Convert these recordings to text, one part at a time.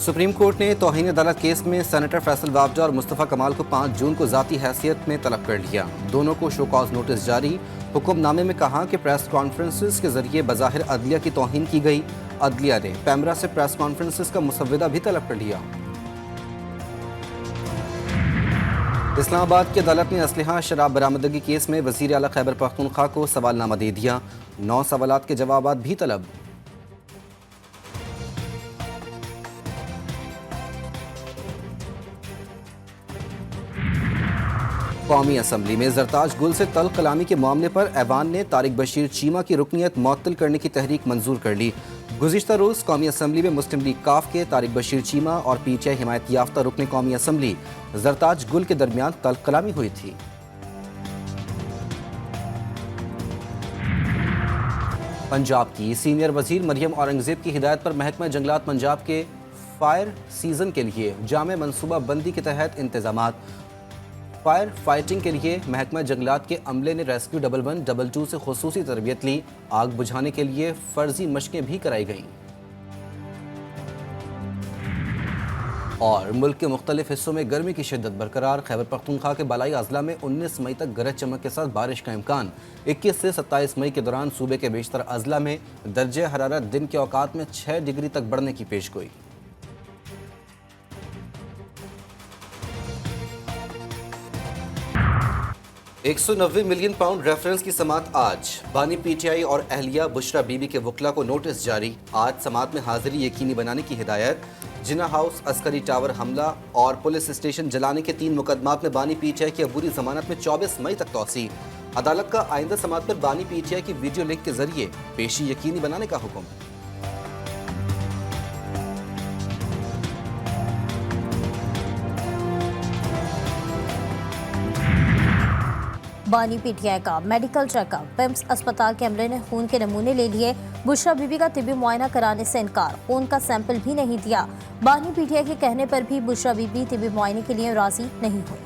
Supreme court ने तौहीन अदालत case में सेनेटर फैसल वाबजा और मुस्तफ़ा कमाल को 5 जून को ज़ाती हैसियत में तलब कर लिया। दोनों को शो कॉज नोटिस जारी। हुक्मनामे में कहा कि प्रेस कॉन्फ्रेंसेस के जरिए बज़ाहिर अदलिया की तौहीन की गई। अदलिया ने पैमरा से प्रेस कॉन्फ्रेंसेस का मुसव्वदा भी तलब कर लिया। इस्लामाबाद की अदालत ने असलहा शराब बरामदगी केस में वज़ीर आला खैबर पख्तूनख्वा को सवालनामा दे दिया। 9 सवालात के जवाबात भी तलब। कौमी असम्बली में जरताज गुल से तल्ख कलामी के मामले पर ऐवान ने तारिक बशीर चीमा की रुकनियत मुअत्तल करने की तहरीक मंजूर कर ली। गुज़िश्ता रोज़ कौमी असम्बली में मुस्लिम लीग काफ के तारिक बशीर चीमा और पीटीआई हिमायत याफ्ता रुकन कौमी असम्बली जरताज गुल के दरमियान तल्ख कलामी हुई थी। पंजाब की सीनियर वजीर मरियम औरंगजेब की हिदायत पर महकमा जंगलात पंजाब के फायर सीजन के लिए जामे मनसूबा बंदी के तहत इंतजामात। फायर फाइटिंग के लिए महकमा जंगलात के अमले ने रेस्क्यू 11, 22 से खुसूसी तरबियत ली। आग बुझाने के लिए फर्जी मशकें भी कराई गईं। और मुल्क के मुख्तलिफ हिस्सों में गर्मी की शिद्दत बरकरार। खैबर पख्तूनख्वा के बालाई अजला में 19 मई तक गरज चमक के साथ बारिश का इम्कान। 21 से 27 मई के दौरान सूबे के बेशतर अजला में दर्जे हरारत दिन के औकात में 6 डिग्री तक बढ़ने की पेशगोई। £190 मिलियन रेफरेंस की समात आज। बानी पीटीआई और अहलिया बुशरा बीबी के वकला को नोटिस जारी। आज समात में हाजिरी यकीनी बनाने की हिदायत। जिना हाउस, अस्करी टावर हमला और पुलिस स्टेशन जलाने के 3 मुकदमात में बानी पीटीआई की अबूरी जमानत में 24 मई तक तौसी। अदालत का आइंदा समात पर बानी पीटीआई की वीडियो लिंक के जरिए पेशी यकीनी बनाने का हुक्म। बानी पीटीआई का मेडिकल चेकअप। पिम्स अस्पताल के अमले ने खून के नमूने ले लिए। बुशरा बीबी का तिब्बी मुआयना कराने से इनकार, खून का सैंपल भी नहीं दिया। बानी पीटीआई के कहने पर भी बुशरा बीबी तिब्बी मुआयने के लिए राजी नहीं हुई।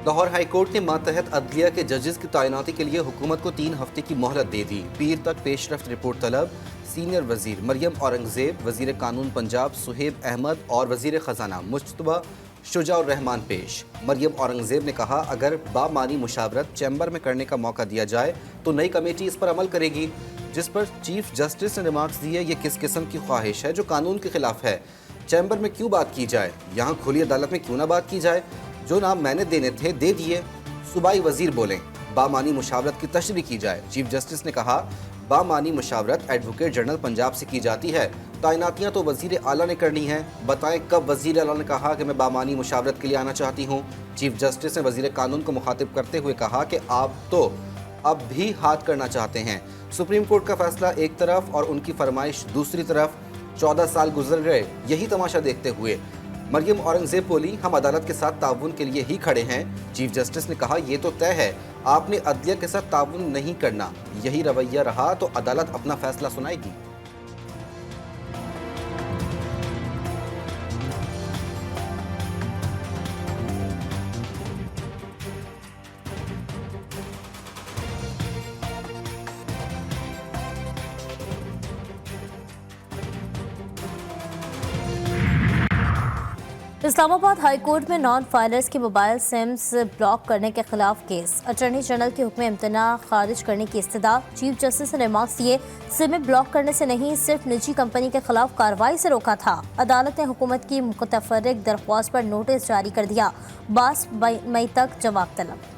लाहौर हाई कोर्ट ने मातहत अदलिया के जजेस की तैनाती के लिए हुकूमत को 3 हफ्ते की मोहलत दे दी। पीर तक पेशरफ्त रिपोर्ट तलब। सीनियर वजीर मरियम औरंगजेब, वजीर कानून पंजाब सुहेब अहमद और वजीर खजाना मुश्तबा शुजाउर रहमान पेश। मरियम औरंगजेब ने कहा, अगर बामानी मुशावरत चैम्बर में करने का मौका दिया जाए तो नई कमेटी इस पर अमल करेगी। जिस पर चीफ जस्टिस ने रिमार्क्स दिए, ये किस किस्म की ख्वाहिश है जो कानून के खिलाफ है। चैम्बर में क्यों बात की जाए, यहाँ खुली अदालत में क्यों ना बात की जाए। जो नाम मैंने देने थे दे दिए। सूबाई वजीर बोलें, बामानी मुशावरत की तशरीह की जाए। चीफ जस्टिस ने कहा, बामानी मुशावरत एडवोकेट जनरल पंजाब से की जाती है। तैनातियाँ तो वजीर आला ने करनी है। बताएं कब वजीर आला ने कहा कि मैं बामानी मुशावरत के लिए आना चाहती हूँ। चीफ जस्टिस ने वजीर कानून को मुखातिब करते हुए कहा कि आप तो अब भी हाथ करना चाहते हैं। सुप्रीम कोर्ट का फैसला एक तरफ और उनकी फरमाइश दूसरी तरफ। 14 साल गुजर गए यही तमाशा देखते हुए। मरियम औरंगजेब बोली, हम अदालत के साथ ताउन के लिए ही खड़े हैं। चीफ जस्टिस ने कहा, ये तो तय है आपने अदलिया के साथ ताउन नहीं करना। यही रवैया रहा तो अदालत अपना फैसला सुनाएगी। इस्लामाबाद हाई कोर्ट में नॉन फाइलर्स के मोबाइल सिम्स ब्लॉक करने के खिलाफ केस। अटॉर्नी जनरल के हुक्म इम्तना खारिज करने की इस्तदा। चीफ जस्टिस ने रिमार्क्स दिए, सिम ब्लॉक करने से नहीं, सिर्फ निजी कंपनी के खिलाफ कार्रवाई से रोका था। अदालत ने हुकूमत की मुतफर्रिक दरख्वास्त पर नोटिस जारी कर दिया। 22 मई तक जवाब तलब।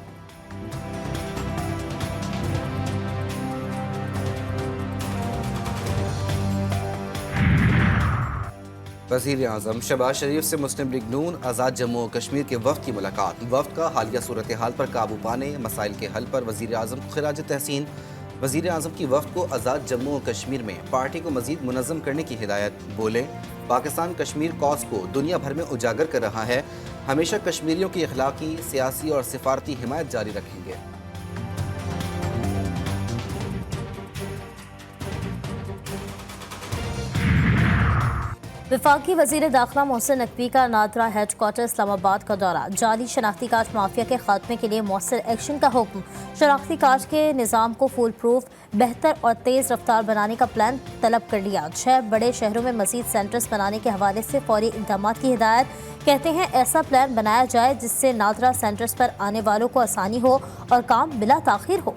वज़ीर आज़म शहबाज शरीफ से मुस्लिम लीग नून आज़ाद जम्मू और कश्मीर के वफ़द की मुलाकात। वफ़द का हालिया सूरत हाल पर काबू पाने, मसाइल के हल पर वज़ीर आज़म को खिराज तहसीन। वज़ीर आज़म की वफ़द को आज़ाद जम्मू और कश्मीर में पार्टी को मज़ीद मुनज़्ज़म करने की हिदायत। बोले, पाकिस्तान कश्मीर कॉज को दुनिया भर में उजागर कर रहा है। हमेशा कश्मीरियों की अखलाकी, सियासी और सिफारती हिमायत जारी रखेंगे। वफाकी वजीर दाखिला मोहसिन नकवी का नादरा हेडक्वार्टर इस्लामाबाद का दौरा। जाली शनाख्ती कार्ड माफिया के खात्मे के लिए मौसर एक्शन का हुक्म। शनाख्ती कार्ड के निज़ाम को फुल प्रूफ, बेहतर और तेज़ रफ्तार बनाने का प्लान तलब कर लिया। 6 बड़े शहरों में मजीद सेंटर्स बनाने के हवाले से फौरी इक़दाम की हिदायत। कहते हैं ऐसा प्लान बनाया जाए जिससे नादरा सेंटर्स पर आने वालों को आसानी हो और काम बिला ताखीर हो।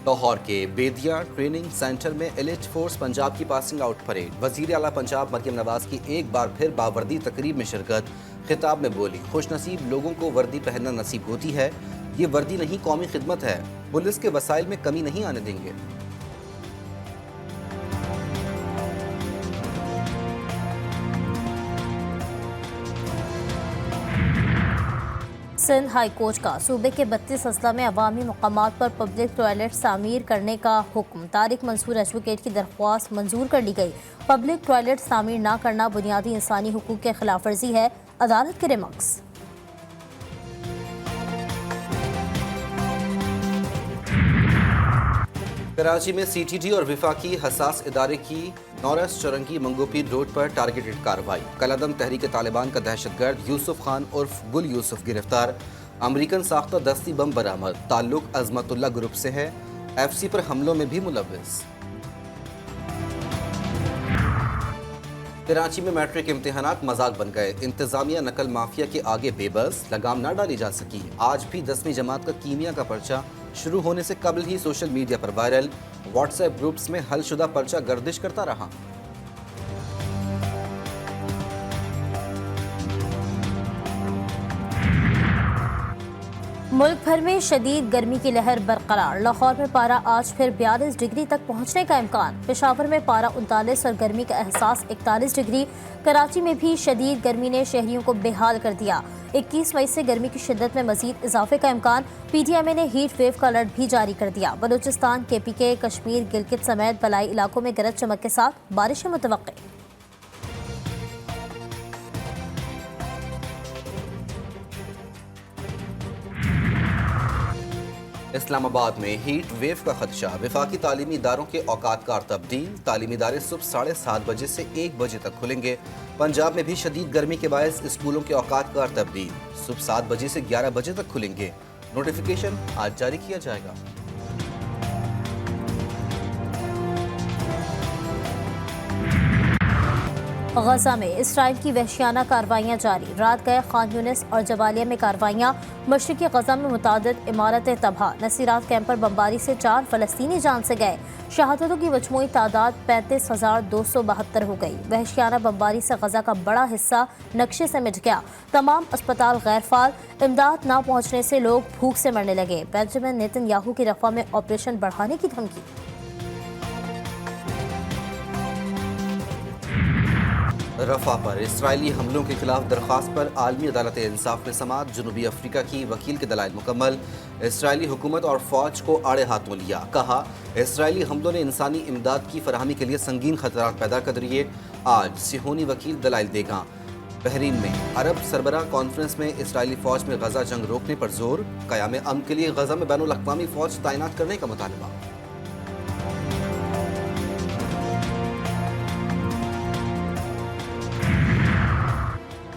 लाहौर के बेदिया ट्रेनिंग सेंटर में एलिट फोर्स पंजाब की पासिंग आउट परेड। वजीर आला पंजाब मरियम नवाज की एक बार फिर बावर्दी तकरीब में शिरकत। खिताब में बोली, खुशनसीब लोगों को वर्दी पहनना नसीब होती है। ये वर्दी नहीं, कौमी खिदमत है। पुलिस के वसाइल में कमी नहीं आने देंगे। सिंध हाई कोर्ट का सूबे के 32 अजला में अवामी मकामात पर पब्लिक टॉयलेट तामीर करने का हुक्म। तारिक मंसूर एडवोकेट की दरख्वास्त मंजूर कर ली गई। पब्लिक टॉयलेट तामीर न करना बुनियादी इंसानी हुकूक के खिलाफ वर्जी है, अदालत के रिमार्क्स। कराची में सीटीडी और विफाकी हसास इदारे की नौरस चरंगी मंगोपीर रोड पर टारगेटेड कार्रवाई। कलअदम तहरीक तालिबान का दहशतगर्द यूसुफ खान उर्फ गुल यूसुफ गिरफ्तार। अमरीकन साख्ता दस्ती बम बरामद। ताल्लुक अजमतुल्ला ग्रुप से है। एफसी पर हमलों में भी मुलव्विस। कराची में मैट्रिक इम्तिहानात मजाक बन गए। इंतजामिया नकल माफिया के आगे बेबस, लगाम ना डाली जा सकी। आज भी 10वीं जमात का कीमिया का पर्चा शुरू होने से कबल ही सोशल मीडिया पर वायरल। व्हाट्सएप ग्रुप्स में हलशुदा पर्चा गर्दिश करता रहा। मुल्क भर में शदीद गर्मी की लहर बरकरार। लाहौर में पारा आज फिर 42 डिग्री तक पहुंचने का इम्कान। पेशावर में पारा 39 और गर्मी का एहसास 41 डिग्री। कराची में भी शदीद गर्मी ने शहरियों को बेहाल कर दिया। 21 मई से गर्मी की शिद्दत में मजीद इजाफे का इम्कान। PTMA ने हीट वेव का अलर्ट भी जारी कर दिया। बलूचिस्तान, KPK, कश्मीर, गिलगित समेत बलाई इलाकों में गरज चमक के साथ बारिशें मुतवक्के। इस्लामाबाद में हीट वेव का खदशा। वफाकी तालीमी इदारों के औकात कार तब्दील। तालीमी इदारे सुबह 7:30 बजे से 1 बजे तक खुलेंगे। पंजाब में भी शदीद गर्मी के बायस स्कूलों के औकात कार तब्दील। सुबह 7 बजे से 11 बजे तक खुलेंगे। नोटिफिकेशन आज जारी किया जाएगा। गजा में इसराइल की वहशियाना कार्रवाइयाँ जारी। रात गए खान यूनिस और जबालिया में कार्रवाइयाँ। मशरिकी गजा में मुतादिद इमारतें तबाह। नसीरात कैंप पर बमबारी से 4 फलस्तीनी जान से गए। शहादतों की मजमूई तादाद 35,272 हो गई। वहशियाना बमबारी से गजा का बड़ा हिस्सा नक्शे से मिट गया। तमाम अस्पताल गैर फाल। इमदाद न पहुँचने से लोग भूख से मरने लगे। बेंजामिन नेतन्याहू की रफा में ऑपरेशन बढ़ाने की धमकी। रफा पर इसराइली हमलों के खिलाफ दरख्वास्त पर आलमी अदालत इंसाफ में समाअत। जनूबी अफ्रीका की वकील के दलाइल मुकम्मल। इसराइली हुकूमत और फौज को आड़े हाथों लिया। कहा, इसराइली हमलों ने इंसानी इमदाद की फराहमी के लिए संगीन खतरात पैदा कर दिए। आज सिहोनी वकील दलाइल देगा। बहरीन में अरब सरबराह कॉन्फ्रेंस में इसराइली फौज में गजा जंग रोकने पर जोर। क़याम अमन के लिए गजा में बैनुल अक़वामी फौज तैनात करने का मुतालबा।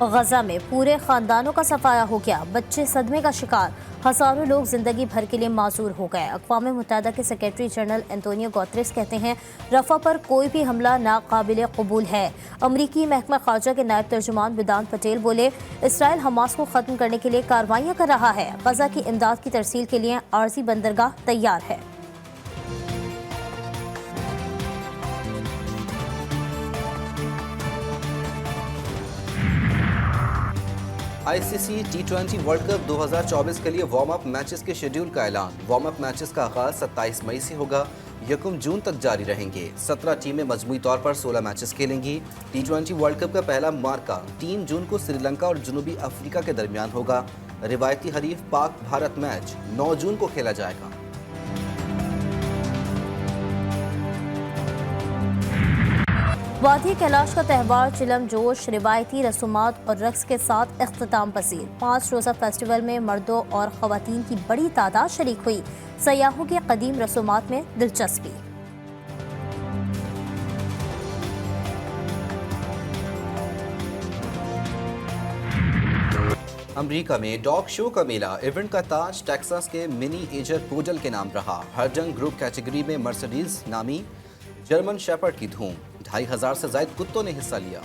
गजा में पूरे खानदानों का सफाया हो गया। बच्चे सदमे का शिकार। हजारों लोग जिंदगी भर के लिए माजूर हो गए। अक़वाम मुत्तहिदा के सेक्रेटरी जनरल एंटोनियो गुतेरेस कहते हैं, रफा पर कोई भी हमला नाकाबिल कबूल है। अमरीकी महकमा खारजा के नायब तर्जुमान वेदांत पटेल बोले, इसराइल हमास को ख़त्म करने के लिए कार्रवाइयाँ कर रहा है। गजा की इमदाद की तरसील के लिए आर्जी बंदरगाह तैयार है। ICC T20 वर्ल्ड कप 2024 के लिए वार्म अप मैचेस के शेड्यूल का ऐलान। वार्म अप मैचेस का आगाज 27 मई से होगा। 1 जून तक जारी रहेंगे। 17 टीमें मजमूई तौर पर 16 मैचेस खेलेंगी। T20 वर्ल्ड कप का पहला मार्का 3 जून को श्रीलंका और जनूबी अफ्रीका के दरमियान होगा। रिवायती हरीफ पाक भारत मैच 9 जून को खेला जाएगा। वादी कैलाश का त्यौहार चिलम जोश, रिवायती रसूमात और रक्स के साथ इख्तिताम पसीर। 5 रोज़ा फेस्टिवल में मर्दों और ख़वातीन की बड़ी तादाद शरीक हुई। सयाहों की कदीम रसूमात में दिलचस्पी। अमेरिका में डॉग शो का मेला, इवेंट का ताज टेक्सास के मिनी एजर पोडल के नाम रहा। हरजंग ग्रुप कैटेगरी में मर्सिडीज नामी जर्मन शेपर्ड की धूम, 2500 से ज्यादा कुत्तों ने हिस्सा लिया।